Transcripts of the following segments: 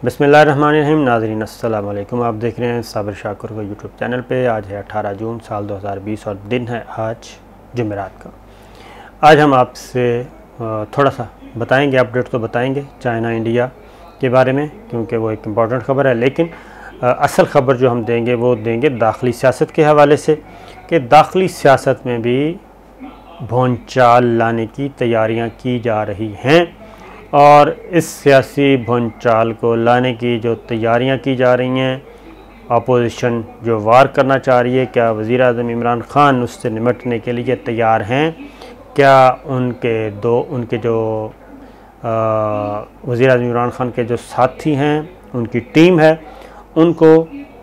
बिस्मिल्लाहिर्रहमानिर्रहीम। नाज़रीन अस्सलाम वालेकुम। आप देख रहे हैं साबिर शाकुर को यूट्यूब चैनल पे। आज है 18 जून साल 2020 और दिन है आज जुमेरात का। आज हम आपसे थोड़ा सा बताएंगे, अपडेट तो बताएंगे चाइना इंडिया के बारे में, क्योंकि वो एक इम्पॉर्टेंट ख़बर है। लेकिन असल ख़बर जो हम देंगे वो देंगे दाखिली सियासत के हवाले से, कि दाखिली सियासत में भी भूंचाल लाने की तैयारियां की जा रही हैं। और इस सियासी भूंचाल को लाने की जो तैयारियां की जा रही हैं, अपोजिशन जो वार करना चाह रही है, क्या वज़ीर आज़म इमरान ख़ान उससे निपटने के लिए तैयार हैं? क्या उनके जो वज़ीर आज़म इमरान ख़ान के जो साथी हैं, उनकी टीम है, उनको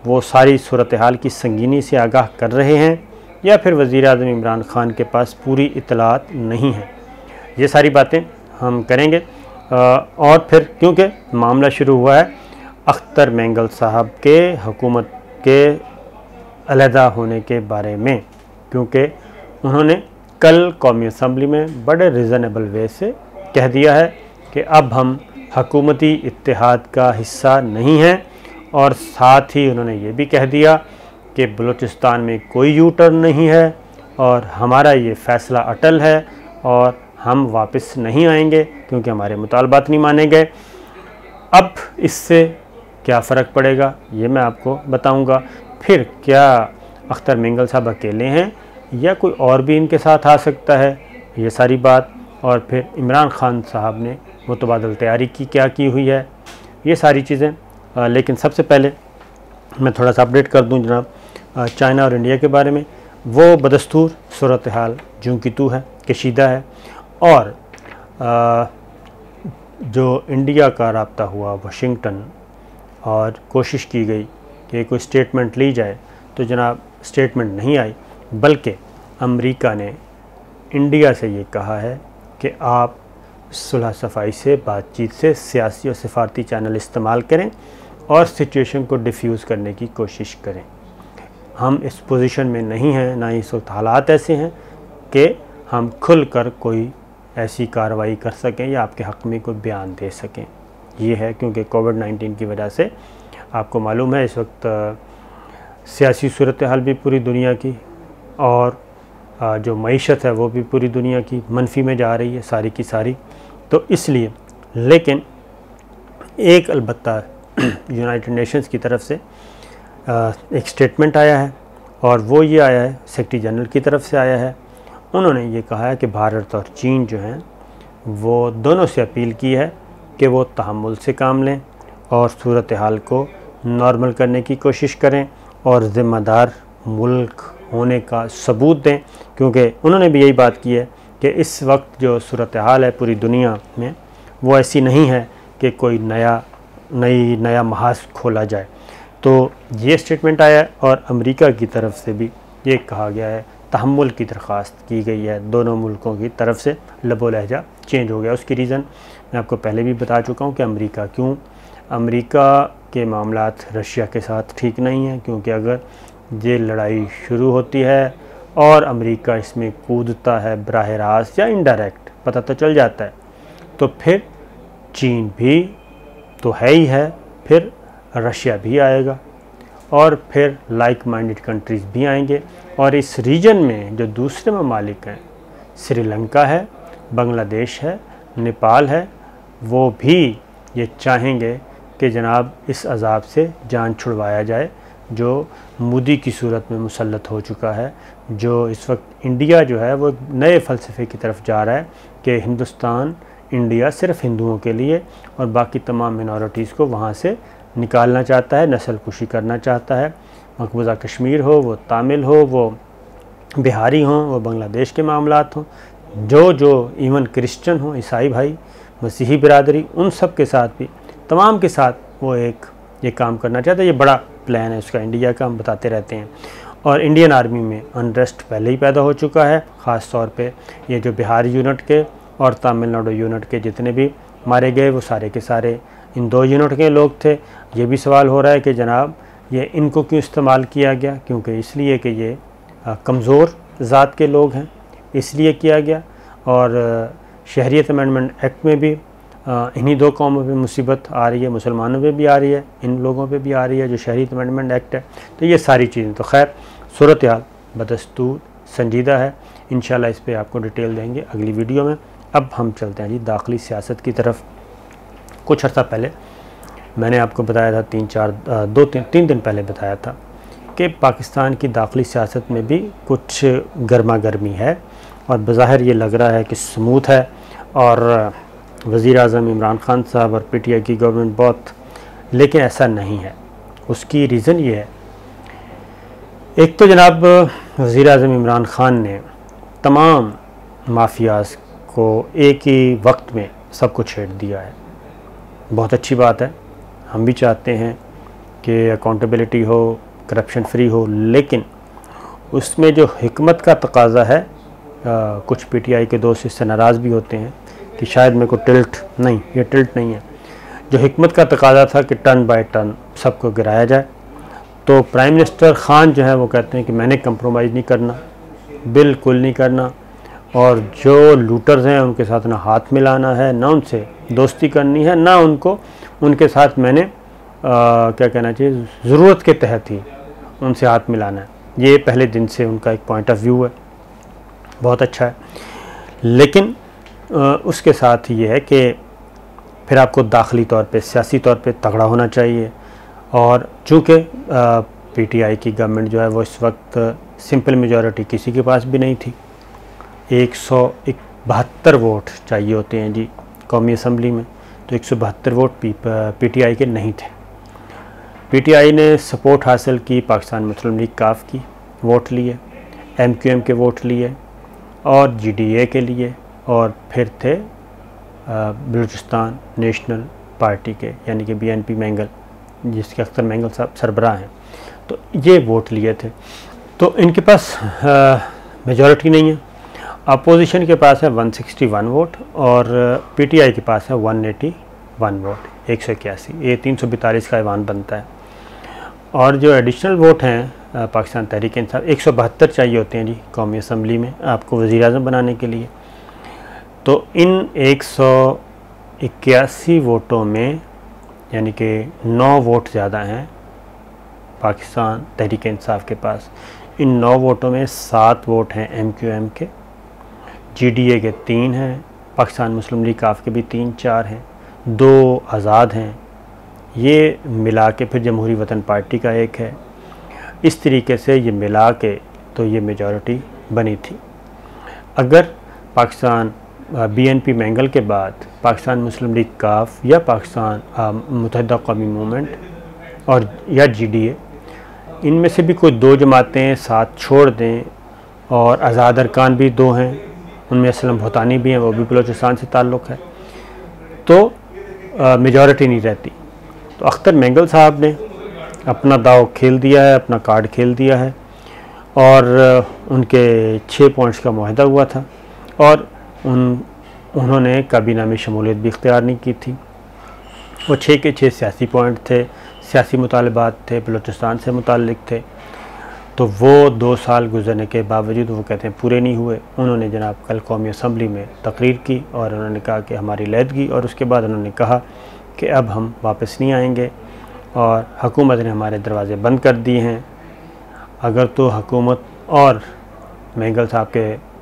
वो सारी सूरत हाल की संगीनी से आगाह कर रहे हैं, या फिर वज़ीर आज़म इमरान ख़ान के पास पूरी इत्तलात नहीं है? ये सारी बातें हम करेंगे। और फिर क्योंकि मामला शुरू हुआ है अख्तर मेंगल साहब के हुकूमत के अलहदा होने के बारे में, क्योंकि उन्होंने कल कौमी असम्बली में बड़े रीज़नेबल वे से कह दिया है कि अब हम हुकूमती इत्तेहाद का हिस्सा नहीं हैं। और साथ ही उन्होंने ये भी कह दिया कि बलूचिस्तान में कोई यू टर्न नहीं है और हमारा ये फ़ैसला अटल है और हम वापस नहीं आएंगे क्योंकि हमारे मुतालबात नहीं माने गए। अब इससे क्या फ़र्क पड़ेगा ये मैं आपको बताऊंगा। फिर क्या अख्तर मेंगल साहब अकेले हैं या कोई और भी इनके साथ आ सकता है, ये सारी बात। और फिर इमरान ख़ान साहब ने मुतबादल तैयारी की क्या की हुई है, ये सारी चीज़ें। लेकिन सबसे पहले मैं थोड़ा सा अपडेट कर दूं जनाब चाइना और इंडिया के बारे में। वो बदस्तूर सूरत हाल जूं की तू है, कशीदा है। और जो इंडिया का राब्ता हुआ वाशिंगटन और कोशिश की गई कि कोई स्टेटमेंट ली जाए, तो जनाब स्टेटमेंट नहीं आई, बल्कि अमेरिका ने इंडिया से ये कहा है कि आप सुलह सफाई से, बातचीत से, सियासी और सिफारती चैनल इस्तेमाल करें और सिचुएशन को डिफ्यूज़ करने की कोशिश करें। हम इस पोजीशन में नहीं हैं, ना ही इस वक्त हालात ऐसे हैं कि हम खुल कर कोई ऐसी कार्रवाई कर सकें या आपके हक़ में कोई बयान दे सकें। ये है क्योंकि कोविड-19 की वजह से आपको मालूम है इस वक्त सियासी सूरत हाल भी पूरी दुनिया की और जो मईशत है वो भी पूरी दुनिया की मनफी में जा रही है सारी की सारी। तो इसलिए, लेकिन एक अलबत्ता यूनाइटेड नेशंस की तरफ से एक स्टेटमेंट आया है, और वो ये आया है सेक्रेटरी जनरल की तरफ से आया है। उन्होंने ये कहा है कि भारत और चीन जो हैं वो दोनों से अपील की है कि वो तहम्मुल से काम लें और सूरत हाल को नॉर्मल करने की कोशिश करें और ज़िम्मेदार मुल्क होने का सबूत दें। क्योंकि उन्होंने भी यही बात की है कि इस वक्त जो सूरत हाल है पूरी दुनिया में वो ऐसी नहीं है कि कोई नया महाज खोला जाए। तो ये स्टेटमेंट आया है और अमेरिका की तरफ से भी ये कहा गया है, तहम्मुल की दरख्वास्त की गई है दोनों मुल्कों की तरफ से। लबो लहजा चेंज हो गया। उसकी रीज़न मैं आपको पहले भी बता चुका हूँ कि अमेरिका के मामलात रशिया के साथ ठीक नहीं हैं, क्योंकि अगर ये लड़ाई शुरू होती है और अमेरिका इसमें कूदता है बराह रास्त या इनडायरेक्ट, पता तो चल जाता है, तो फिर चीन भी तो है ही है, फिर रशिया भी आएगा और फिर लाइक माइंडेड कंट्रीज़ भी आएंगे। और इस रीजन में जो दूसरे ममालिक हैं, श्रीलंका है, बांग्लादेश है, नेपाल है, वो भी ये चाहेंगे कि जनाब इस अजाब से जान छुड़वाया जाए जो मोदी की सूरत में मुसल्लत हो चुका है। जो इस वक्त इंडिया जो है वो नए फ़लसफ़े की तरफ जा रहा है कि हिंदुस्तान, इंडिया सिर्फ़ हिंदुओं के लिए और बाकी तमाम मिनॉरिटीज़ को वहाँ से निकालना चाहता है, नस्ल कुशी करना चाहता है। मकबूजा कश्मीर हो, वो तामिल हो, वो बिहारी हों, वो बांग्लादेश के मामलात हों, जो इवन क्रिश्चन हों, ईसाई भाई, मसीही बिरादरी, उन सब के साथ भी, तमाम के साथ वो ये काम करना चाहता है। ये बड़ा प्लान है उसका इंडिया का, हम बताते रहते हैं। और इंडियन आर्मी में अनरेस्ट पहले ही पैदा हो चुका है, ख़ास तौर पे ये जो बिहार यूनिट के और तमिलनाडु यूनिट के जितने भी मारे गए वो सारे के सारे इन दो यूनिट के लोग थे। ये भी सवाल हो रहा है कि जनाब ये इनको क्यों इस्तेमाल किया गया, क्योंकि इसलिए कि ये कमज़ोर ज़ात के लोग हैं, इसलिए किया गया। और शहरियत अमेंडमेंट एक्ट में भी इन्हीं दो कौमों पे मुसीबत आ रही है, मुसलमानों पे भी आ रही है, इन लोगों पे भी आ रही है जो शहरी अमेंडमेंट एक्ट है। तो ये सारी चीज़ें, तो खैर सूरत हाल बदस्तूर संजीदा है। इंशाल्लाह इस पे आपको डिटेल देंगे अगली वीडियो में। अब हम चलते हैं जी दाखिली सियासत की तरफ। कुछ अर्सा पहले मैंने आपको बताया था, तीन दिन पहले बताया था कि पाकिस्तान की दाखिली सियासत में भी कुछ गर्मा गर्मी है और बज़ाहिर ये लग रहा है कि स्मूथ है और वज़ीर आज़म इमरान खान साहब और PTI की गवर्नमेंट बहुत, लेकिन ऐसा नहीं है। उसकी रीज़न ये है, एक तो जनाब वज़ीर आज़म इमरान खान ने तमाम माफियाज़ को एक ही वक्त में सब कुछ छेड़ दिया है। बहुत अच्छी बात है, हम भी चाहते हैं कि अकाउंटेबिलिटी हो, करप्शन फ्री हो, लेकिन उसमें जो हिकमत का तकाज़ा है, कुछ PTI के दोस्त इससे नाराज़ भी होते हैं कि शायद मेरे को टिल्ट नहीं, ये टिल्ट नहीं है। जो हिकमत का तकाज़ा था कि टर्न बाय टर्न सबको गिराया जाए, तो प्राइम मिनिस्टर खान जो है वो कहते हैं कि मैंने कंप्रोमाइज़ नहीं करना, बिल्कुल नहीं करना, और जो लूटर्स हैं उनके साथ ना हाथ मिलाना है, ना उनसे दोस्ती करनी है, ना उनके साथ मैंने क्या कहना चाहिए, ज़रूरत के तहत ही उनसे हाथ मिलाना है। ये पहले दिन से उनका एक पॉइंट ऑफ व्यू है, बहुत अच्छा है। लेकिन उसके साथ ये है कि फिर आपको दाखिली तौर पे, सियासी तौर पे तगड़ा होना चाहिए। और चूँकि PTI की गवर्नमेंट जो है वो इस वक्त सिंपल मेजॉरिटी किसी के पास भी नहीं थी, 172 वोट चाहिए होते हैं जी कौमी असम्बली में, तो 172 वोट PTI के नहीं थे। PTI ने सपोर्ट हासिल की पाकिस्तान मुस्लिम लीग काफ की, वोट लिए, MQM के वोट लिए और GDA के लिए, और फिर थे बलूचिस्तान नेशनल पार्टी के यानी कि BNP मैंगल, जिसके अख्तर मैंगल साहब सरबराह हैं, तो ये वोट लिए थे। तो इनके पास मेजॉरिटी नहीं है। अपोजिशन के पास है 161 वोट और PTI के पास है 181 वोट, 181, ये 342 का ऐवान बनता है। और जो एडिशनल वोट हैं पाकिस्तान तहरीक इंसाफ, 172 चाहिए होते हैं जी कौमी असम्बली में आपको वज़ीर आज़म बनाने के लिए। तो इन 181 वोटों में यानी कि 9 वोट ज़्यादा हैं पाकिस्तान तहरीक इंसाफ के पास। इन 9 वोटों में 7 वोट हैं MQM के, GDA के 3 हैं, पाकिस्तान मुस्लिम लीग काफ के भी 3-4 हैं, 2 आज़ाद हैं, ये मिला के फिर जमहूरी वतन पार्टी का एक है। इस तरीके से ये मिला के तो ये मेजॉरिटी बनी थी। अगर पाकिस्तान BNP मैंगल के बाद पाकिस्तान मुस्लिम लीग काफ या पाकिस्तान मुत्तहिदा कौमी मूवमेंट और या GDA, इनमें से भी कोई 2 जमातें साथ छोड़ दें, और आज़ाद अरकान भी 2 हैं, उनमें असलम भूतानी भी हैं, वो भी बलूचिस्तान से ताल्लुक़ है, तो मेजॉरिटी नहीं रहती। तो अख्तर मैंगल साहब ने अपना दाव खेल दिया है, अपना कार्ड खेल दिया है, और उनके 6 पॉइंट्स का मुआहदा हुआ था और उन्होंने काबीना में शमूलियत भी इख्तियार नहीं की थी। वो 6 के 6 सियासी पॉइंट थे, सियासी मुतालबात थे, बलूचिस्तान से मुताल्लिक थे। तो वो 2 साल गुजरने के बावजूद वो कहते हैं पूरे नहीं हुए। उन्होंने जनाब कल कौमी असम्बली में तकरीर की और उन्होंने कहा कि हमारी लहदगी, और उसके बाद उन्होंने कहा कि अब हम वापस नहीं आएंगे और हुकूमत ने हमारे दरवाज़े बंद कर दिए हैं। अगर तो हुकूमत और मैंगल साहब के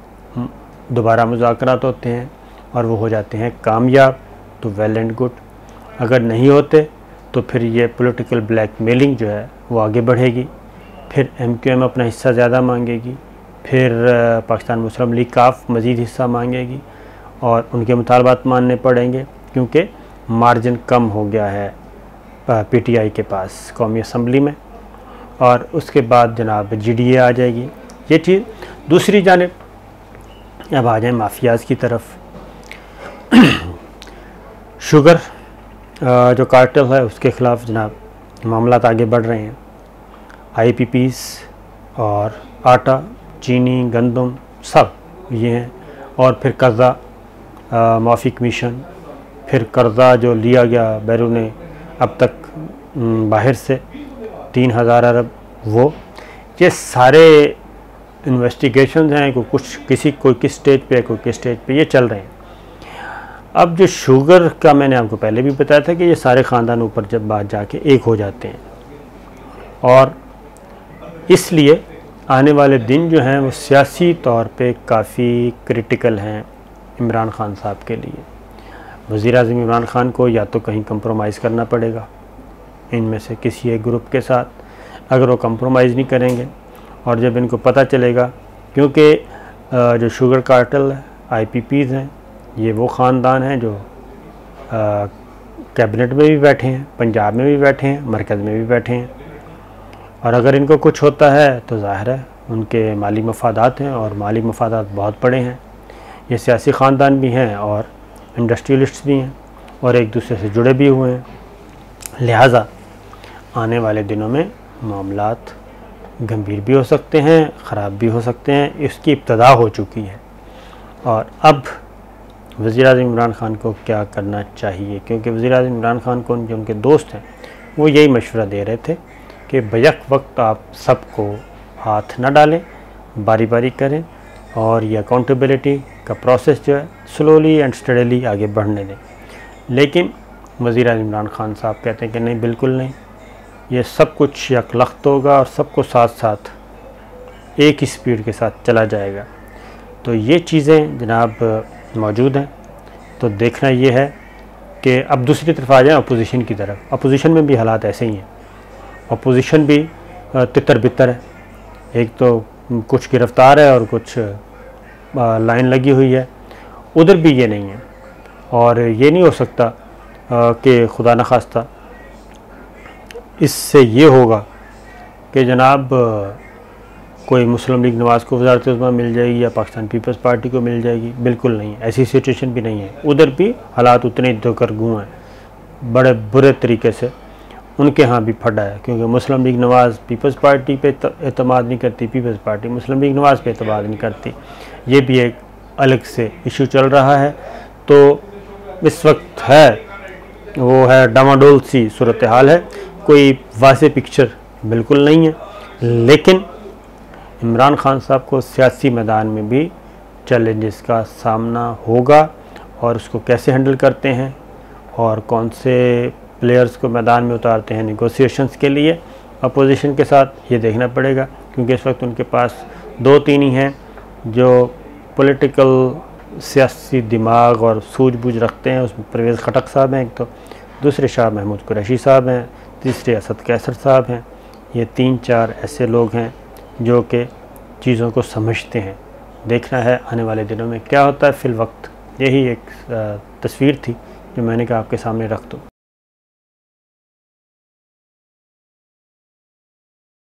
दोबारा मुज़ाकरात होते हैं और वो हो जाते हैं कामयाब तो वेल एंड गुड, अगर नहीं होते तो फिर ये पॉलिटिकल ब्लैकमेलिंग जो है वो आगे बढ़ेगी, फिर MQM अपना हिस्सा ज़्यादा मांगेगी, फिर पाकिस्तान मुस्लिम लीग काफ मज़ीद हिस्सा मांगेगी और उनके मुतालबात मानने पड़ेंगे, क्योंकि मार्जिन कम हो गया है PTI के पास कौमी असम्बली में। और उसके बाद जनाब GDA आ जाएगी, ये चीज़। दूसरी जानिब अब आ जाए माफियाज़ की तरफ। शुगर जो कार्टेल है उसके ख़िलाफ़ जनाब मामलात आगे बढ़ रहे हैं। IPPs और आटा, चीनी, गंदम सब ये हैं, और फिर कर्ज़ा माफ़ी कमीशन, फिर कर्ज़ा जो लिया गया बैरून अब तक बाहर से 3000 अरब, वो ये सारे इन्वेस्टिगेशन हैं, कोई किस स्टेज पे, कोई किस स्टेज पे ये चल रहे हैं। अब जो शुगर का मैंने आपको पहले भी बताया था कि ये सारे ख़ानदान ऊपर जब बात जाके एक हो जाते हैं, और इसलिए आने वाले दिन जो हैं वो सियासी तौर पे काफ़ी क्रिटिकल हैं इमरान ख़ान साहब के लिए। वज़ीर-ए-आज़म इमरान ख़ान को या तो कहीं कंप्रोमाइज़ करना पड़ेगा इनमें से किसी एक ग्रुप के साथ। अगर वो कंप्रोमाइज़ नहीं करेंगे और जब इनको पता चलेगा, क्योंकि जो शुगर कार्टेल है, IPPs हैं, ये वो ख़ानदान हैं जो कैबिनेट में भी बैठे हैं, पंजाब में भी बैठे हैं, मरकज़ में भी बैठे हैं, और अगर इनको कुछ होता है तो ज़ाहिर है उनके माली मफादात हैं, और माली मफादात बहुत बड़े हैं। ये सियासी ख़ानदान भी हैं और इंडस्ट्रियलिस्ट्स भी हैं और एक दूसरे से जुड़े भी हुए हैं। लिहाजा आने वाले दिनों में मामलात गंभीर भी हो सकते हैं, ख़राब भी हो सकते हैं। इसकी इब्तदा हो चुकी है, और अब वज़ीर-ए-आज़म इमरान ख़ान को क्या करना चाहिए, क्योंकि वज़ीर-ए-आज़म इमरान ख़ान को जो उनके दोस्त हैं वो यही मशवरा दे रहे थे कि बैक वक्त आप सबको हाथ न डालें, बारी बारी करें, और ये अकाउंटेबिलिटी का प्रोसेस जो है स्लोली एंड स्टडीली आगे बढ़ने दें। लेकिन वज़ीर-ए-आज़म इमरान ख़ान साहब कहते हैं कि नहीं, बिल्कुल नहीं, ये सब कुछ यकलख्त होगा और सबको साथ साथ एक ही स्पीड के साथ चला जाएगा। तो ये चीज़ें जनाब मौजूद हैं। तो देखना ये है कि अब दूसरी तरफ आ जाए अपोजिशन की तरफ। अपोजिशन में भी हालात ऐसे ही हैं, अपोजिशन भी तितर बितर है। एक तो कुछ गिरफ़्तार है और कुछ लाइन लगी हुई है, उधर भी ये नहीं है। और ये नहीं हो सकता कि खुदा न खास्ता इससे ये होगा कि जनाब कोई मुस्लिम लीग नवाज़ को वज़ारत उज़्मा मिल जाएगी या पाकिस्तान पीपल्स पार्टी को मिल जाएगी, बिल्कुल नहीं, ऐसी सिचुएशन भी नहीं है। उधर भी हालात उतने ही दरगू हैं, बड़े बुरे तरीके से उनके यहाँ भी फटा है, क्योंकि मुस्लिम लीग नवाज़ पीपल्स पार्टी पे एतमाद नहीं करती, पीपल्स पार्टी मुस्लिम लीग नवाज़ पे एतमाद नहीं करती। ये भी एक अलग से इशू चल रहा है। तो इस वक्त है वो है डामाडोल सी सूरत हाल है, कोई वाज़ेह पिक्चर बिल्कुल नहीं है। लेकिन इमरान ख़ान साहब को सियासी मैदान में भी चैलेंजेस का सामना होगा, और उसको कैसे हैंडल करते हैं और कौन से प्लेयर्स को मैदान में उतारते हैं नेगोशिएशंस के लिए अपोजिशन के साथ, ये देखना पड़ेगा। क्योंकि इस वक्त उनके पास 2-3 ही हैं जो पॉलिटिकल सियासी दिमाग और सूझबूझ रखते हैं। उसमें परवेज़ खटक साहब हैं एक तो, दूसरे शाह महमूद कुरैशी साहब हैं, तीसरे असद कैसर साहब हैं। ये 3-4 ऐसे लोग हैं जो कि चीज़ों को समझते हैं। देखना है आने वाले दिनों में क्या होता है। फ़िल वक्त यही एक तस्वीर थी जो मैंने कहा आपके सामने रख दूँ।